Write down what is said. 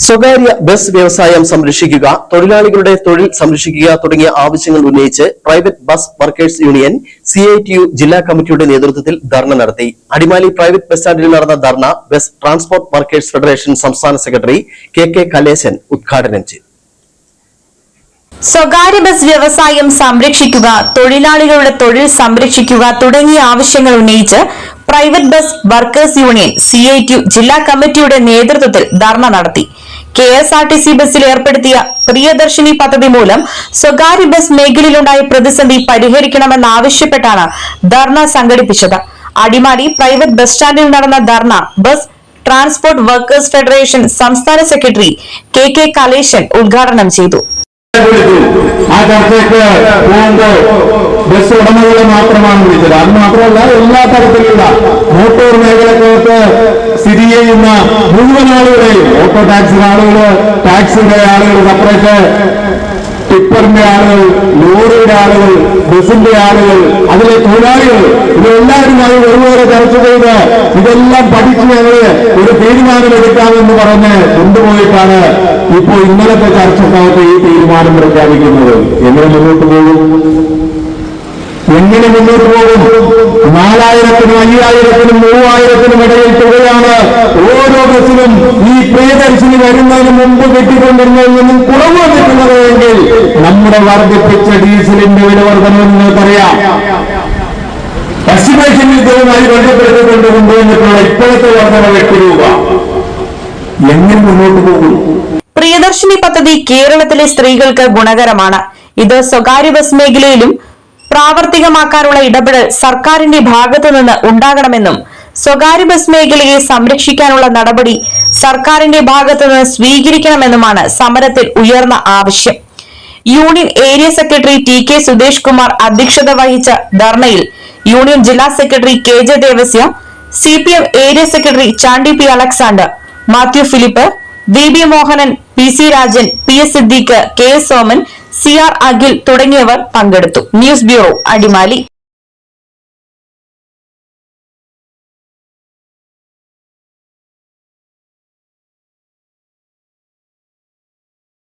സ്വകാര്യ ബസ് വ്യവസായം സംരക്ഷിക്കുക, തൊഴിലാളികളുടെ തൊഴിൽ സംരക്ഷിക്കുക തുടങ്ങിയ ആവശ്യങ്ങൾ ഉന്നയിച്ച് private bus workers union CITU ജില്ലാ കമ്മിറ്റിയുടെ നേതൃത്വത്തിൽ ധർണ നടത്തി. അടിമാലി പ്രൈവറ്റ് ബസ് സ്റ്റാൻഡിൽ നടന്ന ധർണ ബസ് ട്രാൻസ്പോർട്ട് വർക്കേഴ്സ് ഫെഡറേഷൻ സംസ്ഥാന സെക്രട്ടറി KK കലേശൻ ഉദ്ഘാടനം ചെയ്തു. സ്വകാര്യ ബസ് വ്യവസായം സംരക്ഷിക്കുക, തൊഴിലാളികളുടെ തൊഴിൽ സംരക്ഷിക്കുക തുടങ്ങിയ ആവശ്യങ്ങൾ ഉന്നയിച്ച് private bus workers union CITU ജില്ലാ കമ്മിറ്റിയുടെ നേതൃത്വത്തിൽ ധർണ നടത്തി. KSRTC ബസ്സിൽ ഏർപ്പെടുത്തിയ പ്രിയദർശിനി പദ്ധതി മൂലം സ്വകാര്യ ബസ് മേഖലയിലുണ്ടായ പ്രതിസന്ധി പരിഹരിക്കണമെന്നാവശ്യപ്പെട്ടാണ് ധർണ സംഘടിപ്പിച്ചത്. അടിമാലി പ്രൈവറ്റ് ബസ് സ്റ്റാൻഡിൽ നടന്ന ധർണ ബസ് ട്രാൻസ്പോർട്ട് വർക്കേഴ്സ് ഫെഡറേഷൻ സംസ്ഥാന സെക്രട്ടറി KK കലേശൻ ഉദ്ഘാടനം ചെയ്തു. ആ ചർച്ചയ്ക്ക് പോകുമ്പോൾ ബസ് ഉടമകളെ മാത്രമാണ് വിളിച്ചത്. അത് മാത്രമല്ല, എല്ലാ തരത്തിലുള്ള മോട്ടോർ മേഖലക്കകത്ത് സ്ഥിതി ചെയ്യുന്ന മുഴുവൻ ആളുകളെയും, ഓട്ടോ ടാക്സിയുടെ ആളുകൾ, ടാക്സിയുടെ ആളുകൾ, സെപ്പറേറ്റ് ടിപ്പറിന്റെ ആളുകൾ, ലോറിയുടെ ആളുകൾ, ബസിന്റെ ആളുകൾ, അതിലെ തൊഴിലാളികൾ, ഇതെല്ലാവരുമായി ഒരുപോലെ ചർച്ച ചെയ്ത് ഇതെല്ലാം പഠിച്ച് ഞങ്ങൾ ഒരു തീരുമാനമെടുക്കാമെന്ന് പറഞ്ഞ് കൊണ്ടുപോയിട്ടാണ് ഇപ്പോൾ ഇന്നലത്തെ ചർച്ചക്കകത്ത് ഈ തീരുമാനം പ്രഖ്യാപിക്കുന്നത്. എങ്ങനെ മുന്നോട്ട് പോകും? 4000-നും 5000-നും 3000-നും ഇടയിൽ തുകയാണ് ഓരോ ബസ്സിലും ഈ പ്രിയദർശിനി വരുന്നതിന് മുമ്പ് കിട്ടിക്കൊണ്ടിരുന്നതിൽ നിന്നും കുറവ് വന്നിട്ടുള്ളത് എങ്കിൽ നമ്മുടെ വർദ്ധിപ്പിച്ച ഡീസലിന്റെ വില വർധനം നിങ്ങൾക്കറിയാം. എസ്റ്റിമേഷൻ യുദ്ധവുമായി ബന്ധപ്പെടുത്തിക്കൊണ്ട് കൊണ്ടുവന്നിട്ടുള്ള ഇപ്പോഴത്തെ വർധന 8 രൂപ. എങ്ങനെ മുന്നോട്ട് പോകും? പ്രിയദർശിനി പദ്ധതി കേരളത്തിലെ സ്ത്രീകൾക്ക് ഗുണകരമാണ്. ഇത് സ്വകാര്യ ബസ് മേഖലയിലും പ്രാവർത്തികമാക്കാനുള്ള ഇടപെടൽ സർക്കാരിന്റെ ഭാഗത്തുനിന്ന് ഉണ്ടാകണമെന്നും സ്വകാര്യ ബസ് മേഖലയെ സംരക്ഷിക്കാനുള്ള നടപടി സർക്കാരിന്റെ ഭാഗത്തുനിന്ന് സ്വീകരിക്കണമെന്നുമാണ് സമരത്തിൽ ഉയർന്ന ആവശ്യം. Union area secretary TK Sudesh Kumar അധ്യക്ഷത വഹിച്ച ധർണയിൽ യൂണിയൻ ജില്ലാ secretary KJ Devasya, CPM area secretary Chandy P Alexander, Mathew Philip, VB Mohanan, PC Rajan, PS Siddique, KS Soman, CR Akhil തുടങ്ങിയവർ പങ്കെടുത്തു. News bureau, Adimali.